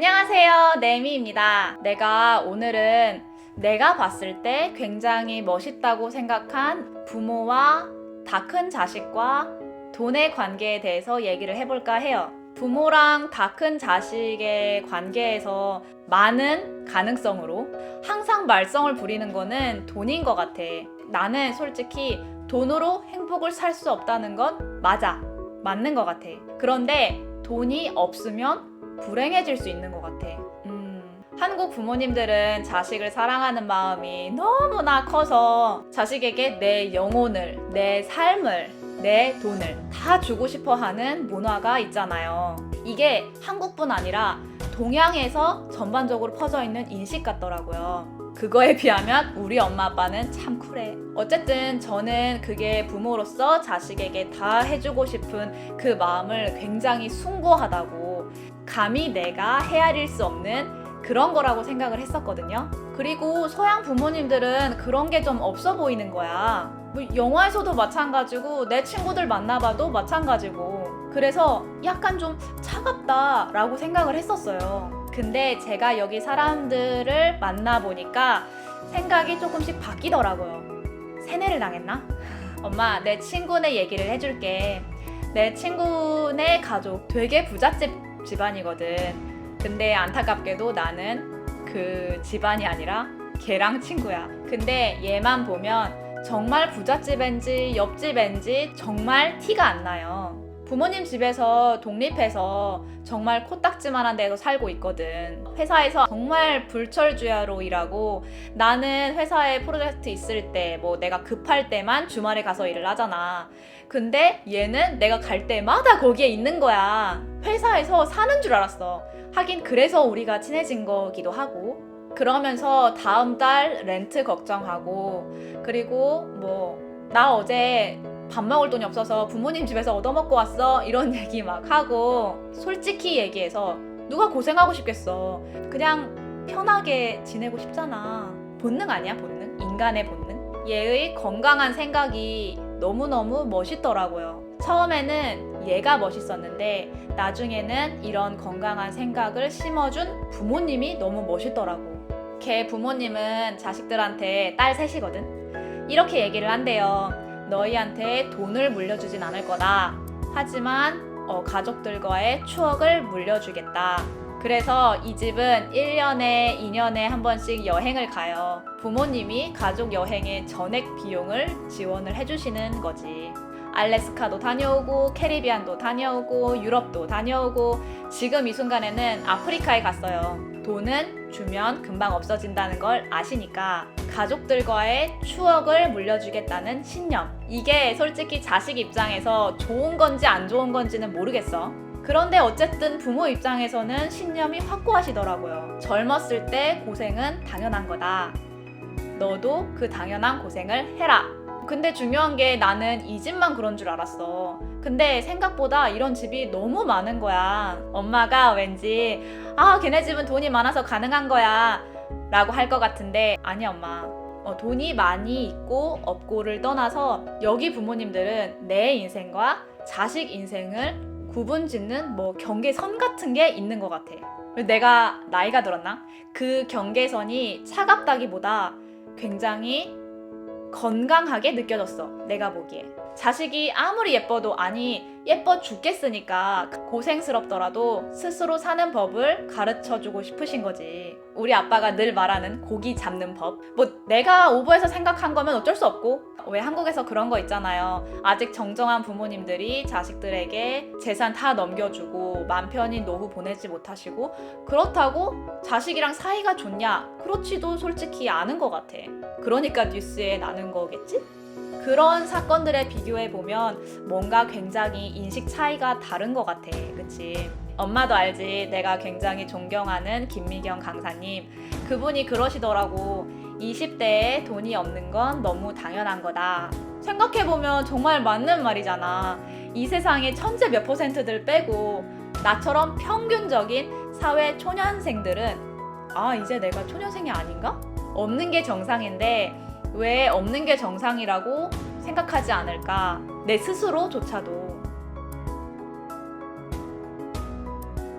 안녕하세요, 네미입니다. 오늘은 내가 봤을 때 굉장히 멋있다고 생각한 부모와 다 큰 자식과 돈의 관계에 대해서 얘기를 해볼까 해요. 부모랑 다 큰 자식의 관계에서 많은 가능성으로 항상 말썽을 부리는 거는 돈인 것 같아. 나는 솔직히 돈으로 행복을 살 수 없다는 건 맞는 것 같아. 그런데 돈이 없으면 불행해질 수 있는 것 같아. 한국 부모님들은 자식을 사랑하는 마음이 너무나 커서 자식에게 내 영혼을, 내 삶을, 내 돈을 다 주고 싶어 하는 문화가 있잖아요. 이게 한국뿐 아니라 동양에서 전반적으로 퍼져 있는 인식 같더라고요. 그거에 비하면 우리 엄마 아빠는 참 쿨해. 어쨌든 저는 그게 부모로서 자식에게 다 해주고 싶은 그 마음을 굉장히 숭고하다고, 감히 내가 헤아릴 수 없는 그런 거라고 생각을 했었거든요. 그리고 서양 부모님들은 그런 게 좀 없어 보이는 거야. 뭐 영화에서도 마찬가지고 내 친구들 만나봐도 마찬가지고, 그래서 약간 좀 차갑다라고 생각을 했었어요. 근데 제가 여기 사람들을 만나보니까 생각이 조금씩 바뀌더라고요. 세뇌를 당했나? 엄마, 내 친구네 얘기를 해줄게. 내 친구네 가족 되게 부잣집 집안이거든. 근데 안타깝게도 나는 그 집안이 아니라 걔랑 친구야. 근데 얘만 보면 정말 부잣집인지 옆집인지 정말 티가 안 나요. 부모님 집에서 독립해서 정말 코딱지만한 데서 살고 있거든. 회사에서 정말 불철주야로 일하고, 나는 회사에 프로젝트 있을 때 뭐 내가 급할 때만 주말에 가서 일을 하잖아. 근데 얘는 내가 갈 때마다 거기에 있는 거야. 회사에서 사는 줄 알았어. 하긴 그래서 우리가 친해진 거기도 하고. 그러면서 다음 달 렌트 걱정하고, 그리고 나 어제 밥 먹을 돈이 없어서 부모님 집에서 얻어먹고 왔어, 이런 얘기 막 하고. 솔직히 얘기해서 누가 고생하고 싶겠어. 그냥 편하게 지내고 싶잖아. 본능 아니야, 본능? 인간의 본능? 얘의 건강한 생각이 너무너무 멋있더라고요. 처음에는 얘가 멋있었는데 나중에는 이런 건강한 생각을 심어준 부모님이 너무 멋있더라고. 걔 부모님은 자식들한테 딸 셋이거든. 이렇게 얘기를 한대요. 너희한테 돈을 물려주진 않을 거다. 하지만 가족들과의 추억을 물려주겠다. 그래서 이 집은 1년에 2년에 한 번씩 여행을 가요. 부모님이 가족 여행의 전액 비용을 지원을 해주시는 거지. 알래스카도 다녀오고, 캐리비안도 다녀오고, 유럽도 다녀오고, 지금 이 순간에는 아프리카에 갔어요. 돈은 주면 금방 없어진다는 걸 아시니까 가족들과의 추억을 물려주겠다는 신념. 이게 솔직히 자식 입장에서 좋은 건지 안 좋은 건지는 모르겠어. 그런데 어쨌든 부모 입장에서는 신념이 확고하시더라고요. 젊었을 때 고생은 당연한 거다. 너도 그 당연한 고생을 해라. 근데 중요한 게 나는 이 집만 그런 줄 알았어. 근데 생각보다 이런 집이 너무 많은 거야. 엄마가 왠지 걔네 집은 돈이 많아서 가능한 거야 라고 할 것 같은데, 아니 엄마, 돈이 많이 있고 없고를 떠나서 여기 부모님들은 내 인생과 자식 인생을 구분짓는 경계선 같은 게 있는 것 같아. 내가 나이가 들었나? 그 경계선이 차갑다기보다 굉장히 건강하게 느껴졌어, 내가 보기에. 자식이 아무리 예뻐도, 아니 예뻐 죽겠으니까 고생스럽더라도 스스로 사는 법을 가르쳐주고 싶으신 거지. 우리 아빠가 늘 말하는 고기 잡는 법. 내가 오버해서 생각한 거면 어쩔 수 없고, 왜 한국에서 그런 거 있잖아요. 아직 정정한 부모님들이 자식들에게 재산 다 넘겨주고 맘 편히 노후 보내지 못하시고, 그렇다고 자식이랑 사이가 좋냐? 그렇지도 솔직히 않은 것 같아. 그러니까 뉴스에 나눈 거겠지? 그런 사건들에 비교해보면 뭔가 굉장히 인식 차이가 다른 것 같아. 그치? 엄마도 알지. 내가 굉장히 존경하는 김미경 강사님. 그분이 그러시더라고. 20대에 돈이 없는 건 너무 당연한 거다. 생각해보면 정말 맞는 말이잖아. 이 세상에 천재 몇 %들 빼고 나처럼 평균적인 사회 초년생들은 이제 내가 초년생이 아닌가? 없는 게 정상인데 왜 없는 게 정상이라고 생각하지 않을까? 내 스스로조차도.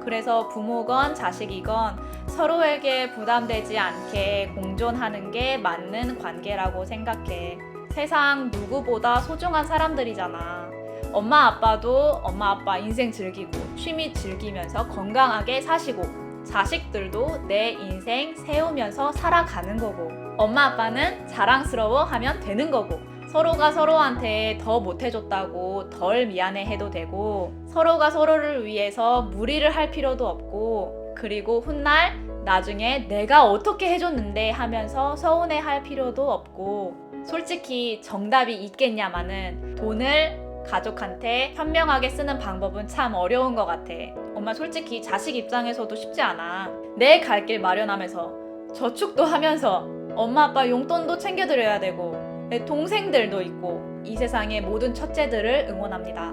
그래서 부모건 자식이건 서로에게 부담되지 않게 공존하는 게 맞는 관계라고 생각해. 세상 누구보다 소중한 사람들이잖아. 엄마 아빠도 엄마 아빠 인생 즐기고 취미 즐기면서 건강하게 사시고 자식들도 내 인생 세우면서 살아가는 거고 엄마 아빠는 자랑스러워 하면 되는 거고 서로가 서로한테 더 못해줬다고 덜 미안해 해도 되고 서로가 서로를 위해서 무리를 할 필요도 없고 그리고 훗날 나중에 내가 어떻게 해줬는데 하면서 서운해 할 필요도 없고 솔직히 정답이 있겠냐마는 돈을 가족한테 현명하게 쓰는 방법은 참 어려운 것 같아. 엄마 솔직히 자식 입장에서도 쉽지 않아. 내 갈 길 마련하면서 저축도 하면서 엄마 아빠 용돈도 챙겨드려야 되고 내 동생들도 있고 이 세상의 모든 첫째들을 응원합니다.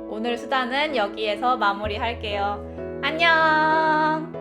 오늘 수다는 여기에서 마무리할게요. 안녕.